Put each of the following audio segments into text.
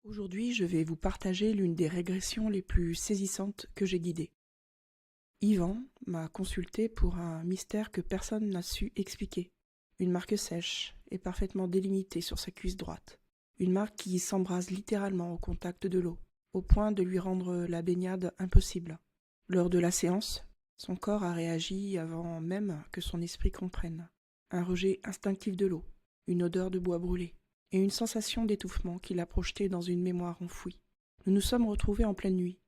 Aujourd'hui, je vais vous partager l'une des régressions les plus saisissantes que j'ai guidées. Yvan m'a consulté pour un mystère que personne n'a su expliquer. Une marque sèche et parfaitement délimitée sur sa cuisse droite. Une marque qui s'embrase littéralement au contact de l'eau, au point de lui rendre la baignade impossible. Lors de la séance, son corps a réagi avant même que son esprit comprenne. Un rejet instinctif de l'eau, une odeur de bois brûlé, et une sensation d'étouffement qui l'a projeté dans une mémoire enfouie. Nous nous sommes retrouvés en pleine nuit,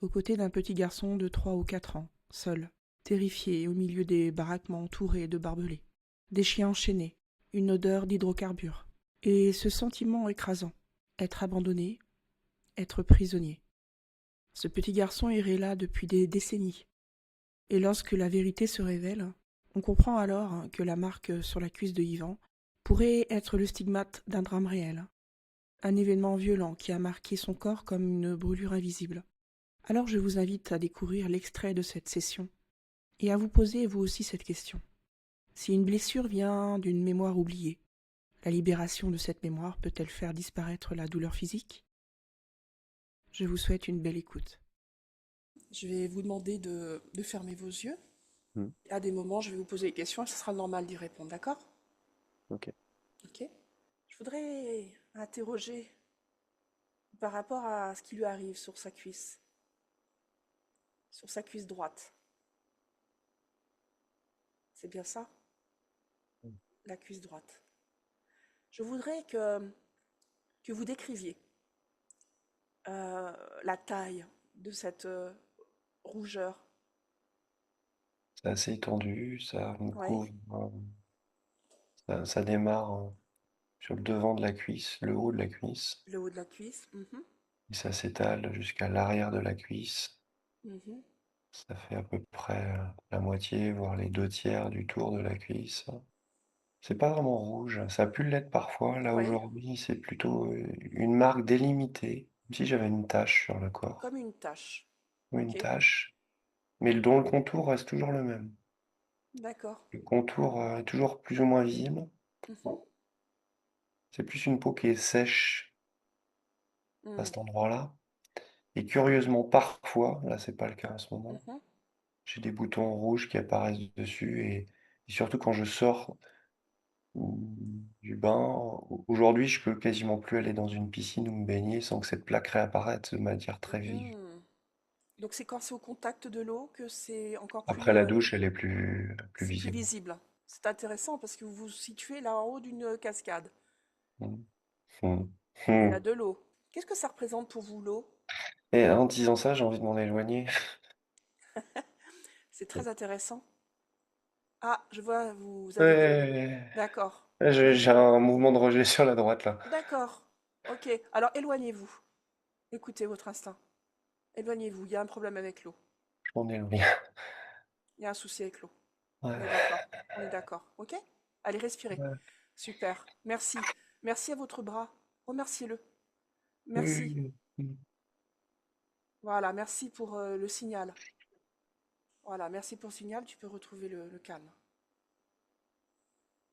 aux côtés d'un petit garçon de 3 ou 4 ans, seul, terrifié au milieu des baraquements entourés de barbelés. Des chiens enchaînés, une odeur d'hydrocarbures, et ce sentiment écrasant, être abandonné, être prisonnier. Ce petit garçon irait là depuis des décennies, et lorsque la vérité se révèle, on comprend alors que la marque sur la cuisse de Yvan pourrait être le stigmate d'un drame réel, un événement violent qui a marqué son corps comme une brûlure invisible. Alors je vous invite à découvrir l'extrait de cette session et à vous poser vous aussi cette question. Si une blessure vient d'une mémoire oubliée, la libération de cette mémoire peut-elle faire disparaître la douleur physique? Je vous souhaite une belle écoute. Je vais vous demander de fermer vos yeux. Mm. À des moments, je vais vous poser des questions et ce sera normal d'y répondre, d'accord? Ok. Ok. Je voudrais interroger par rapport à ce qui lui arrive sur sa cuisse droite. C'est bien ça, Mm. la cuisse droite. Je voudrais que vous décriviez euh, la taille de cette rougeur. C'est assez étendu, ça me Oui, couvre, ça démarre sur le devant de la cuisse, le haut de la cuisse, le haut de la cuisse. Mhm, et ça s'étale jusqu'à l'arrière de la cuisse. mhm. Ça fait à peu près la moitié, voire les 2 tiers du tour de la cuisse. C'est pas vraiment rouge, ça a pu l'être parfois. Là Oui, aujourd'hui, c'est plutôt une marque délimitée, comme si j'avais une tache sur le corps, comme une tache. ou une Ok, tache, mais dont le contour reste toujours le même. d'accord. Le contour est toujours plus ou moins visible. Mhm, C'est plus une peau qui est sèche à mm, cet endroit-là. Et curieusement, parfois, là c'est pas le cas en ce moment, mhm. j'ai des boutons rouges qui apparaissent dessus et surtout quand je sors du bain. Aujourd'hui, je peux quasiment plus aller dans une piscine ou me baigner sans que cette plaque réapparaisse de manière très vive. Mhm. Donc c'est quand c'est au contact de l'eau que c'est encore Après plus, la douche, elle est plus c'est plus visible. visible. C'est intéressant parce que vous vous situez là en haut d'une cascade. Mm. Mm. Il y a Mm. de l'eau. Qu'est-ce que ça représente pour vous l'eau? Et en disant ça, j'ai envie de m'en éloigner. C'est très intéressant. Ah, je vois, vous avez des... Ouais, D'accord. j'ai un mouvement de rejet sur la droite là. D'accord. Ok. Alors éloignez-vous. Écoutez votre instinct. Éloignez-vous. Il y a un problème avec l'eau. Je m'en éloigne. Il y a un souci avec l'eau. On est Ouais. d'accord. On est d'accord. Ok? Allez, respirez. Ouais. Super. Merci. Merci à votre bras. Remerciez-le. Oui, Merci. oui, oui. Voilà. Merci pour le signal. Voilà. Merci pour le signal. Tu peux retrouver le calme.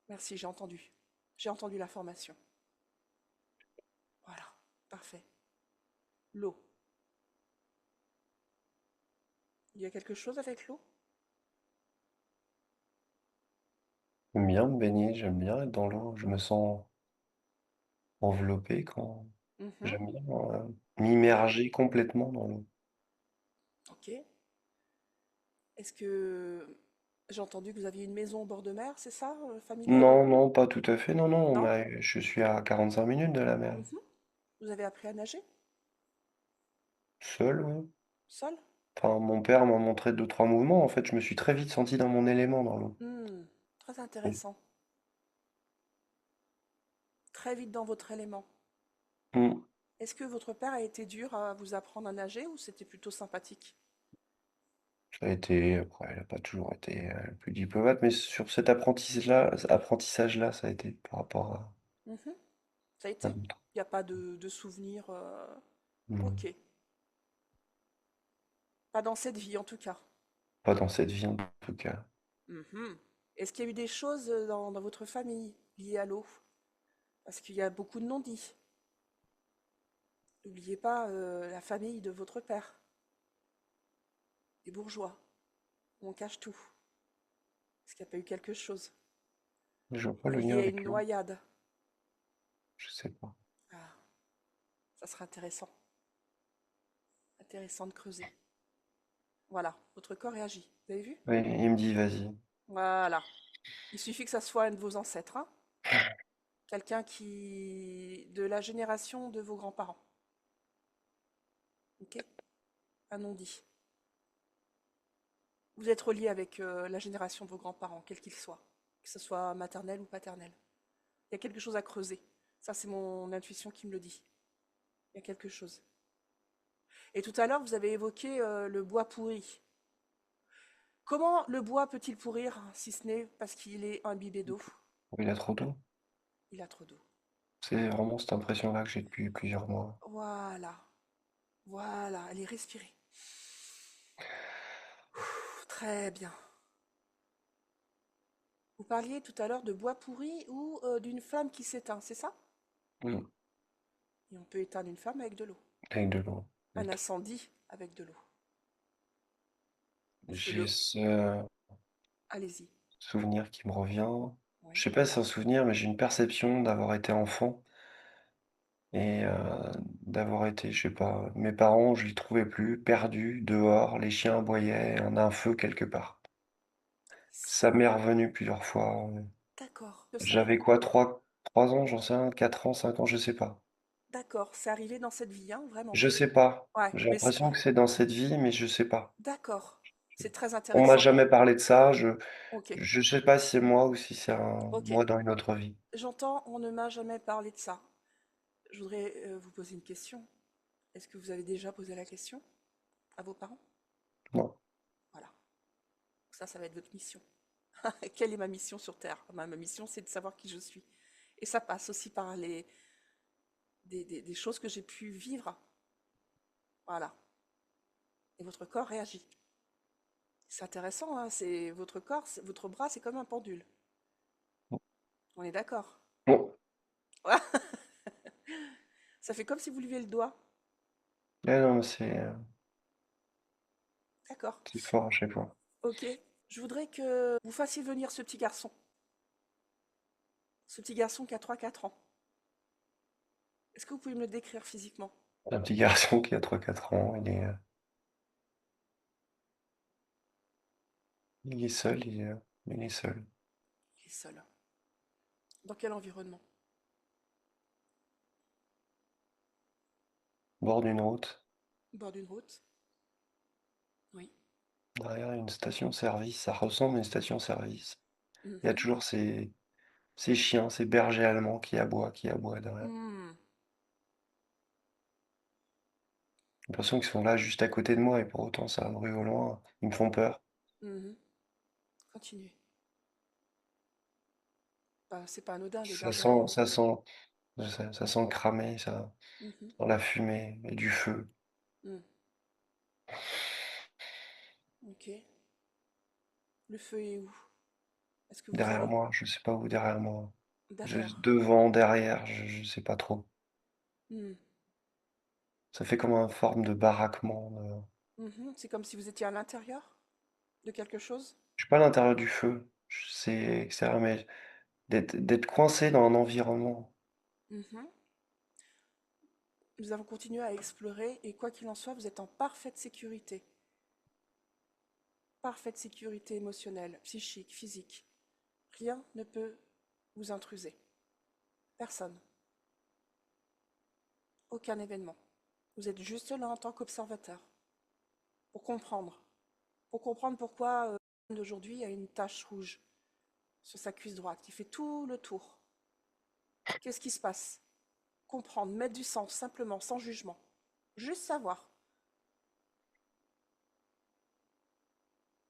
Merci. J'ai entendu. J'ai entendu l'information. Voilà. Parfait. L'eau. Il y a quelque chose avec l'eau? J'aime bien me baigner, j'aime bien être dans l'eau. Je me sens enveloppé quand Mhm. j'aime bien Ok. m'immerger complètement dans l'eau. Ok. Est-ce que j'ai entendu que vous aviez une maison au bord de mer, c'est ça, familiale? Non, non, pas tout à fait. Non, non, Non? je suis à 45 minutes de la mer. Mhm. Vous avez appris à nager? Seul, oui. Seul? Enfin, mon père m'a montré deux, trois mouvements. En fait, je me suis très vite senti dans mon élément dans l'eau. Hmm, très Oui. intéressant. Très vite dans votre élément. Mm. Est-ce que votre père a été dur à vous apprendre à nager ou c'était plutôt sympathique? Ça a été, après, il n'a pas toujours été le plus diplomate, mais sur cet apprentissage-là, ça a été par rapport Mhm. Ça a à été? notre- Il n'y a pas de souvenir. Mm. Ok. Pas dans cette vie en tout cas. Pas dans cette vie en tout cas. Mhm. Est-ce qu'il y a eu des choses dans votre famille liées à l'eau? Parce qu'il y a beaucoup de non-dits. N'oubliez pas la famille de votre père, les bourgeois, où on cache tout. Est-ce qu'il n'y a pas eu quelque chose Je vois pas le lien lié à avec une l'eau. noyade? Je sais pas. Ah, ça sera intéressant. Intéressant de creuser. Voilà, votre corps réagit. Vous avez vu? Oui, il me dit, vas-y. Voilà. Il suffit que ça soit un de vos ancêtres, hein. Quelqu'un qui... de la génération de vos grands-parents. Ok? Un non-dit. Vous êtes relié avec la génération de vos grands-parents, quel qu'il soit. Que ce soit maternel ou paternel. Il y a quelque chose à creuser. Ça, c'est mon intuition qui me le dit. Il y a quelque chose. Et tout à l'heure, vous avez évoqué le bois pourri. Comment le bois peut-il pourrir si ce n'est parce qu'il est imbibé d'eau? Il a trop d'eau. Il a trop d'eau. C'est vraiment cette impression-là que j'ai depuis plusieurs mois. Voilà. Voilà. Allez, respirez. Très bien. Vous parliez tout à l'heure de bois pourri ou d'une flamme qui s'éteint, c'est ça? Mm. Et on peut éteindre une flamme avec de l'eau. Avec de l'eau. Un incendie avec de l'eau. Parce que J'ai le... ce Allez-y. souvenir qui me revient. Je Oui. sais pas si c'est un souvenir, mais j'ai une perception d'avoir été enfant et d'avoir été, je sais pas, mes parents, je les trouvais plus, perdus, dehors, les chiens aboyaient, on a un feu quelque part. Ça m'est revenu plusieurs fois. D'accord. Que ça. J'avais quoi, trois ans, j'en sais rien, 4 ans, 5 ans, je sais pas. D'accord. C'est arrivé dans cette vie, hein, vraiment. Je sais pas. Ouais, J'ai mais l'impression que c'est dans cette vie, mais je sais pas. d'accord. C'est très On m'a intéressant. jamais parlé de ça. Ok. Je sais pas si c'est moi ou si c'est Ok. moi dans une autre vie. J'entends, on ne m'a jamais parlé de ça. Je voudrais vous poser une question. Est-ce que vous avez déjà posé la question à vos parents? Non. Voilà. Ça va être votre mission. Quelle est ma mission sur Terre? Ma mission, c'est de savoir qui je suis. Et ça passe aussi par des choses que j'ai pu vivre. Voilà. Et votre corps réagit. C'est intéressant, hein, c'est votre corps, votre bras, c'est comme un pendule. On est d'accord? Bon. Ça fait comme si vous leviez le doigt. Non, mais D'accord. c'est fort à chaque fois. Ok. Je voudrais que vous fassiez venir ce petit garçon. Ce petit garçon qui a 3 4 ans. Est-ce que vous pouvez me le décrire physiquement? Un petit garçon qui a 3 4 ans, il est seul, il est seul. Il est seul. Dans quel environnement? Bord d'une route, Au bord d'une route? Oui. derrière une station-service. Ça ressemble à une station-service. Il y a Mhm. toujours ces chiens, ces bergers allemands qui aboient derrière. Hmm. J'ai l'impression qu'ils sont là juste à côté de moi et pour autant ça bruit au loin. Ils me font peur. Mhm. Continuez. Bah, c'est pas anodin, des Ça bergers sent, allemands. ça sent, ça sent le cramé, ça, Mhm. dans la fumée et du feu. Hmm. Ok. Le feu est où? Est-ce que vous Derrière avez... moi, je sais pas où derrière moi. Derrière. Devant, derrière, je sais pas trop. Hmm. Ça fait comme une forme de baraquement. Mhm. C'est comme si vous étiez à l'intérieur de quelque chose? Je suis pas à l'intérieur du feu. C'est extérieur, mais d'être coincé dans un environnement. Mhm. Nous avons continué à explorer et quoi qu'il en soit, vous êtes en parfaite sécurité. Parfaite sécurité émotionnelle, psychique, physique. Rien ne peut vous intruser. Personne. Aucun événement. Vous êtes juste là en tant qu'observateur. Pour comprendre. Pour comprendre pourquoi d'aujourd'hui a une tache rouge sur sa cuisse droite qui fait tout le tour. Qu'est-ce qui se passe? Comprendre, mettre du sens, simplement, sans jugement. Juste savoir.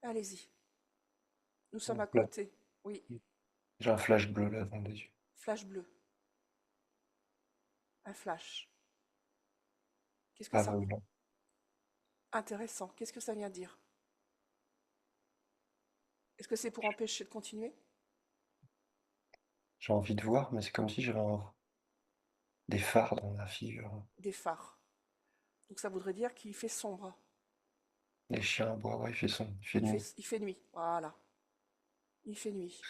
Allez-y. Nous sommes à Là, côté. Oui. j'ai un flash bleu là dans les yeux. Flash bleu. Un flash. Qu'est-ce que ça... Aveuglant. Intéressant. Qu'est-ce que ça vient dire? Est-ce que c'est pour empêcher de continuer? J'ai envie de voir, mais c'est comme si j'avais des phares dans la figure. Des phares. Donc ça voudrait dire qu'il fait sombre. Les chiens à bois, ouais, il fait nuit. Il fait nuit. Voilà. Il fait nuit.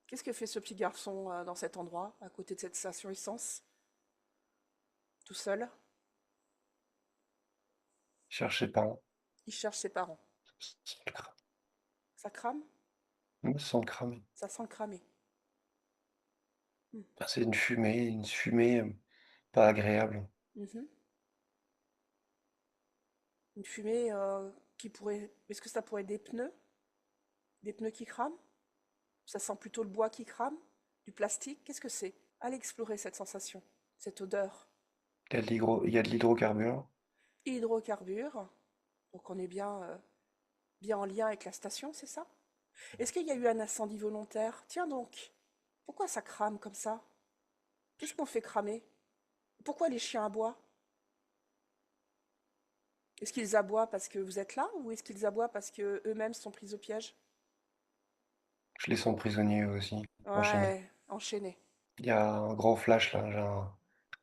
Qu'est-ce que fait ce petit garçon dans cet endroit, à côté de cette station essence, tout seul? Cherche ses parents. Il cherche ses parents. Sans le cramer. Ça crame? Sans le cramer. Ça sent le cramer. Hmm. Ah, c'est une fumée pas agréable. Mhm. Une fumée qui pourrait... Est-ce que ça pourrait être des pneus? Des pneus qui crament? Ça sent plutôt le bois qui crame? Du plastique? Qu'est-ce que c'est? Allez explorer cette sensation, cette odeur. Il y a de l'hydrocarbure. Hydrocarbures. Donc on est bien en lien avec la station, c'est ça? Est-ce qu'il y a eu un incendie volontaire? Tiens donc, pourquoi ça crame comme ça? Qu'est-ce qu'on fait cramer? Pourquoi les chiens aboient? Est-ce qu'ils aboient parce que vous êtes là ou est-ce qu'ils aboient parce que eux-mêmes sont pris au piège? Je les sens prisonniers aussi, enchaînés. Ouais, enchaîné. Il y a un grand flash là,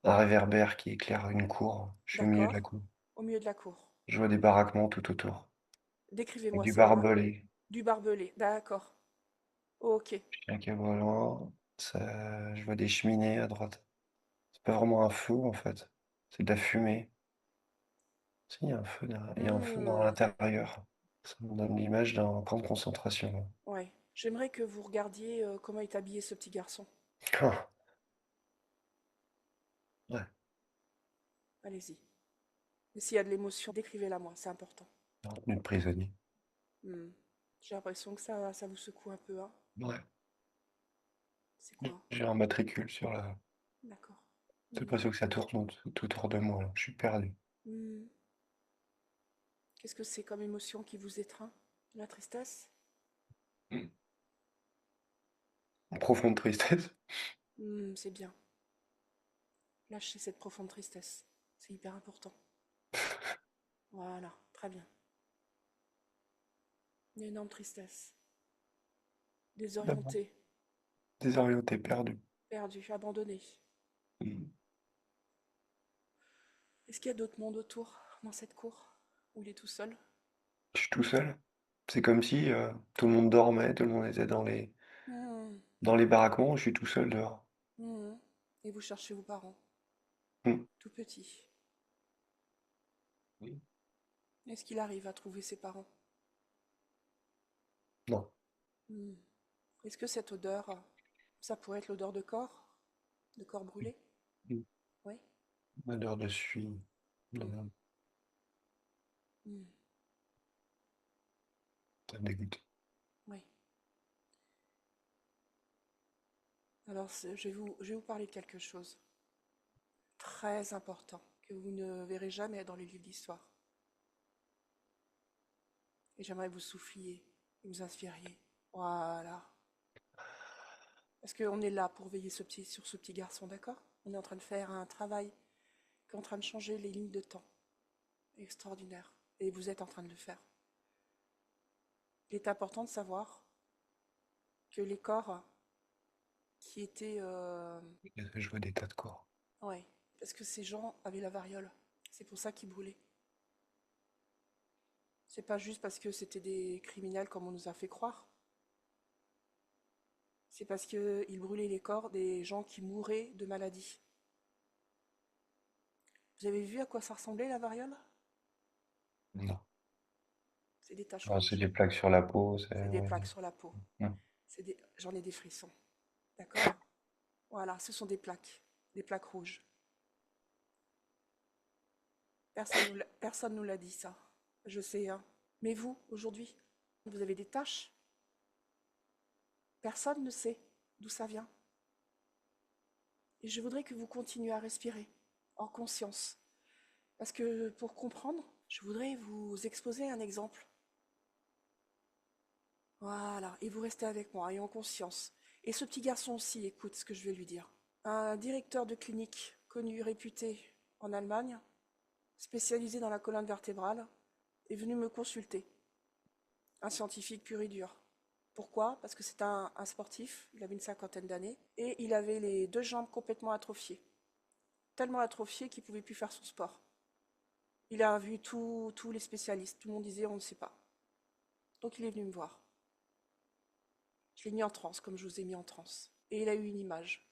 un réverbère qui éclaire une cour. Je suis au milieu de la D'accord. cour. Au milieu de la cour. Je vois des baraquements tout autour. Et Décrivez-moi du ça. barbelé. Du barbelé. D'accord. Ok. Un câble loin. Je vois des cheminées à droite. C'est pas vraiment un feu en fait. C'est de la fumée. Si, il y a un feu, il y a un feu dans Hmm. l'intérieur. Ça me donne l'image d'un camp de concentration. Ouais. J'aimerais que vous regardiez comment est habillé ce petit garçon. Ah, ouais, Allez-y. Et s'il y a de l'émotion, décrivez-la moi, c'est important. en tenue de prisonnier. Hmm. J'ai l'impression que ça vous secoue un peu, hein. Ouais. C'est quoi? J'ai un matricule sur la. D'accord. J'ai Hmm. l'impression que ça tourne tout autour de moi, là. Je suis perdu. Hmm. Qu'est-ce que c'est comme émotion qui vous étreint? La tristesse? Mm. Une profonde tristesse. Hmm, c'est bien. Lâchez cette profonde tristesse. C'est hyper important. Voilà, très bien. Une énorme tristesse. D'abord. Désorienté, Désorienté, perdu. perdu, abandonné. Mm. Est-ce qu'il y a d'autres mondes autour dans cette cour? Ou il est tout seul? Je suis tout seul. C'est comme si tout le monde dormait, tout le monde était Hmm, dans les baraquements, je suis tout seul dehors. hmm. Et vous cherchez vos parents, Mm. tout petits. Oui. Est-ce qu'il arrive à trouver ses parents? Non. Hmm. Est-ce que cette odeur, ça pourrait être l'odeur de corps? De corps brûlé? Mm. Oui. Malheur de suie. Hmm, Non, hmm. ça me dégoûte. Oui. Alors, je vais vous parler de quelque chose très important que vous ne verrez jamais dans les livres d'histoire. Et j'aimerais que vous souffliez, que vous inspiriez. Voilà. Parce qu'on est là pour veiller sur ce petit garçon, d'accord? On est en train de faire un travail qui est en train de changer les lignes de temps. Extraordinaire. Et vous êtes en train de le faire. Il est important de savoir que les corps qui étaient... Je vois des tas de corps. ouais, parce que ces gens avaient la variole. C'est pour ça qu'ils brûlaient. C'est pas juste parce que c'était des criminels comme on nous a fait croire. C'est parce qu'ils brûlaient les corps des gens qui mouraient de maladie. Vous avez vu à quoi ça ressemblait la variole? Non. C'est des taches Ah, c'est rouges. des plaques sur la peau, C'est des ouais. plaques sur la peau. Mm. J'en ai des frissons. D'accord? Voilà, ce sont des plaques rouges. Personne nous l'a dit ça. Je sais, hein. Mais vous, aujourd'hui, vous avez des taches. Personne ne sait d'où ça vient. Et je voudrais que vous continuiez à respirer en conscience. Parce que pour comprendre, je voudrais vous exposer un exemple. Voilà, et vous restez avec moi et en conscience. Et ce petit garçon aussi, écoute ce que je vais lui dire. Un directeur de clinique connu, réputé en Allemagne, spécialisé dans la colonne vertébrale, est venu me consulter. Un scientifique pur et dur. Pourquoi? Parce que c'est un sportif, il avait une cinquantaine d'années, et il avait les deux jambes complètement atrophiées. Tellement atrophiées qu'il ne pouvait plus faire son sport. Il a vu tous les spécialistes, tout le monde disait on ne sait pas. Donc il est venu me voir. Je l'ai mis en transe, comme je vous ai mis en transe. Et il a eu une image.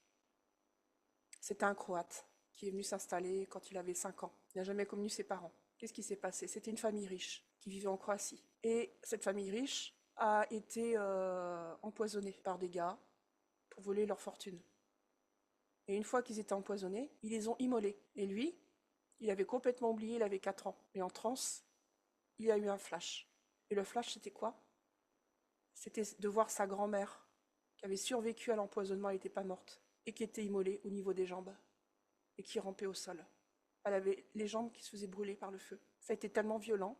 C'était un Croate qui est venu s'installer quand il avait 5 ans. Il n'a jamais connu ses parents. Qu'est-ce qui s'est passé? C'était une famille riche qui vivait en Croatie. Et cette famille riche a été empoisonnée par des gars pour voler leur fortune. Et une fois qu'ils étaient empoisonnés, ils les ont immolés. Et lui, il avait complètement oublié, il avait 4 ans. Mais en transe, il a eu un flash. Et le flash, c'était quoi? C'était de voir sa grand-mère, qui avait survécu à l'empoisonnement, elle n'était pas morte, et qui était immolée au niveau des jambes, et qui rampait au sol. Elle avait les jambes qui se faisaient brûler par le feu. Ça a été tellement violent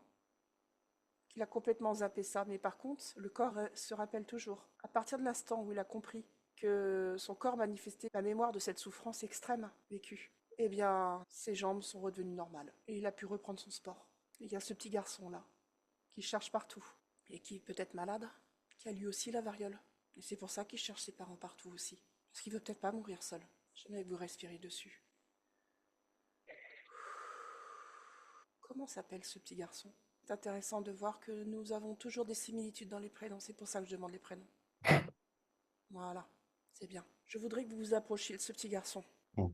qu'il a complètement zappé ça. Mais par contre, le corps se rappelle toujours. À partir de l'instant où il a compris que son corps manifestait la mémoire de cette souffrance extrême vécue, eh bien, ses jambes sont redevenues normales. Et il a pu reprendre son sport. Et il y a ce petit garçon-là, qui cherche partout, et qui est peut-être malade, qui a lui aussi la variole. Et c'est pour ça qu'il cherche ses parents partout aussi. Parce qu'il veut peut-être pas mourir seul. Jamais vous respirez dessus. Comment s'appelle ce petit garçon? C'est intéressant de voir que nous avons toujours des similitudes dans les prénoms. C'est pour ça que je demande les prénoms. Voilà, c'est bien. Je voudrais que vous vous approchiez de ce petit garçon, Mm.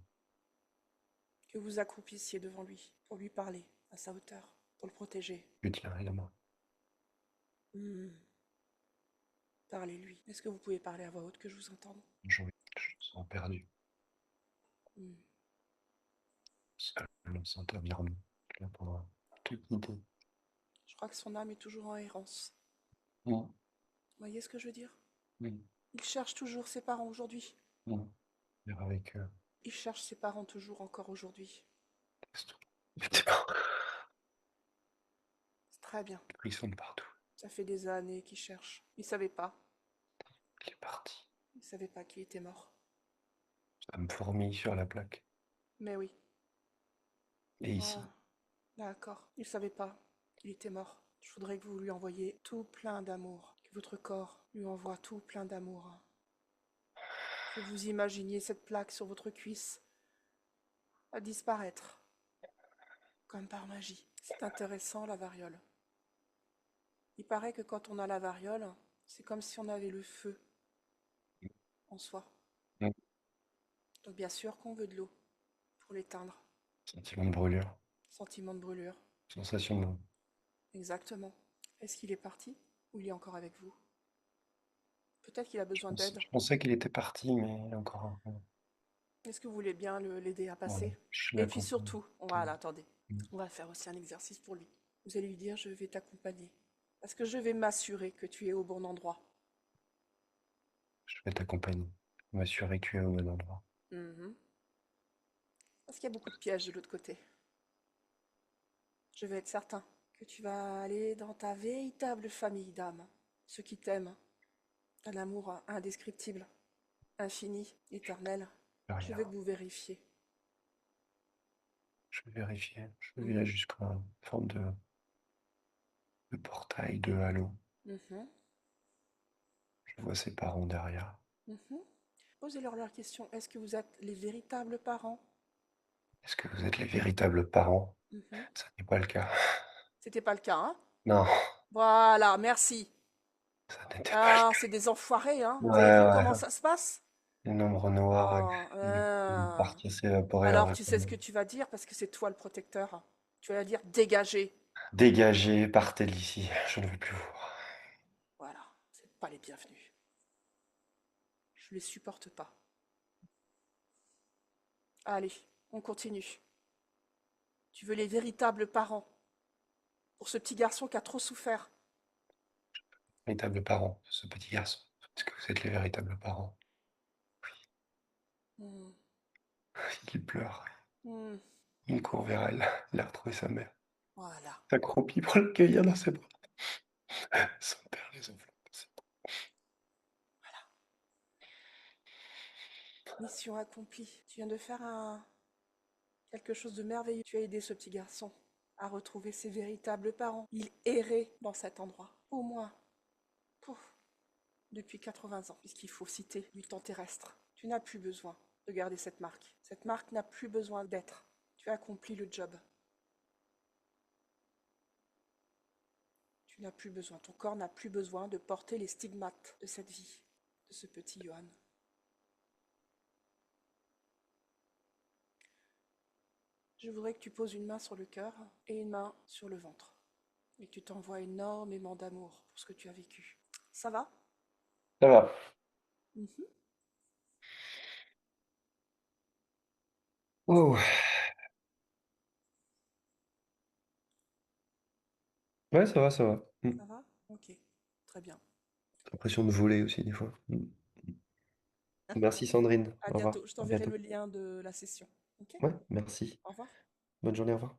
que vous accroupissiez devant lui, pour lui parler à sa hauteur, pour le protéger. Je lui tiendrai la main. Hmm. Parlez-lui. Est-ce que vous pouvez parler à voix haute que je vous entende? Je me sens perdu. Hmm. Seul sans environnement. Là pour te guider. Je crois que son âme est toujours en errance. Mm. Vous voyez ce que je veux dire? Oui. Il cherche toujours ses parents aujourd'hui. Mm. Faire avec Il cherche ses parents toujours encore aujourd'hui. effectivement, C'est très bien. des frissons de partout. Ça fait des années qu'il cherche. Il savait pas. Il est parti. Il savait pas qu'il était mort. Ça me fourmille sur la plaque. Mais oui. Et ici, Ah, d'accord. Il savait pas qu'il était mort. Je voudrais que vous lui envoyiez tout plein d'amour. Que votre corps lui envoie tout plein d'amour. Que vous imaginiez cette plaque sur votre cuisse à disparaître. Comme par magie. C'est intéressant la variole. Il paraît que quand on a la variole, c'est comme si on avait le feu en soi. mm, Donc bien sûr qu'on veut de l'eau pour l'éteindre. sentiment de brûlure, Sentiment de brûlure. sensation de Exactement. Est-ce qu'il est parti ou il est encore avec vous? Peut-être qu'il a besoin d'aide. je pensais qu'il était parti, mais encore un peu. Est-ce que vous voulez bien l'aider à Voilà, passer? je suis Et là puis pour surtout, voilà, attendez, mm, on va faire aussi un exercice pour lui. Vous allez lui dire, je vais t'accompagner. Parce que je vais m'assurer que tu es au bon endroit. je vais t'accompagner, m'assurer que tu es au bon endroit. Mhm. Parce qu'il y a beaucoup de pièges de l'autre côté. Je vais être certain que tu vas aller dans ta véritable famille d'âmes. Ceux qui t'aiment. Un amour indescriptible, infini, éternel. Je Rien. vais que vous vérifier. Je vais vérifier. Je vais Mhm. jusqu'à une forme de portail, de halo. Mhm. Je vois ses parents derrière. Mhm. Posez-leur la question, est-ce que vous êtes les véritables parents? Est-ce que vous êtes les véritables parents? Mhm. Ça n'est pas le cas. C'était pas le cas, hein? Non, Voilà, merci. ça n'était pas le Ah, cas. c'est des enfoirés, hein? Vous avez Ouais, vu comment ouais. ça se passe? Les nombres noirs, Oh, une partie s'est évaporée alors, avec tu sais ce que tu vas dire parce que c'est toi le protecteur. Tu vas dire dégagez. dégagez, partez d'ici. Je ne veux plus vous voir. Voilà, c'est pas les bienvenus. Je les supporte pas. Allez, on continue. Tu veux les véritables parents pour ce petit garçon qui a trop souffert. Véritables parents, ce petit garçon. Est-ce que vous êtes les véritables parents? Hmm, Il pleure. hmm, Il court vers elle. Il a retrouvé sa mère. voilà. S'accroupit pour l'accueillir dans ses bras. Son père les enfants. Mission accomplie. Tu viens de faire quelque chose de merveilleux. Tu as aidé ce petit garçon à retrouver ses véritables parents. Il errait dans cet endroit. Au moins. Pouf. depuis 80 ans, puisqu'il faut citer du temps terrestre. Tu n'as plus besoin de garder cette marque. Cette marque n'a plus besoin d'être. Tu as accompli le job. Tu n'as plus besoin, ton corps n'a plus besoin de porter les stigmates de cette vie, de ce petit Johan. Je voudrais que tu poses une main sur le cœur et une main sur le ventre. Et que tu t'envoies énormément d'amour pour ce que tu as vécu. Ça va? Ça va. Mhm. Oh. Ouais, ça va, ça va. Ça va? Ok, très bien. L'impression de voler aussi des fois. Merci Sandrine. À Au revoir. bientôt. Je À t'enverrai bientôt. le lien de la session. Ok? Ouais, merci. Au revoir. Bonne journée, au revoir.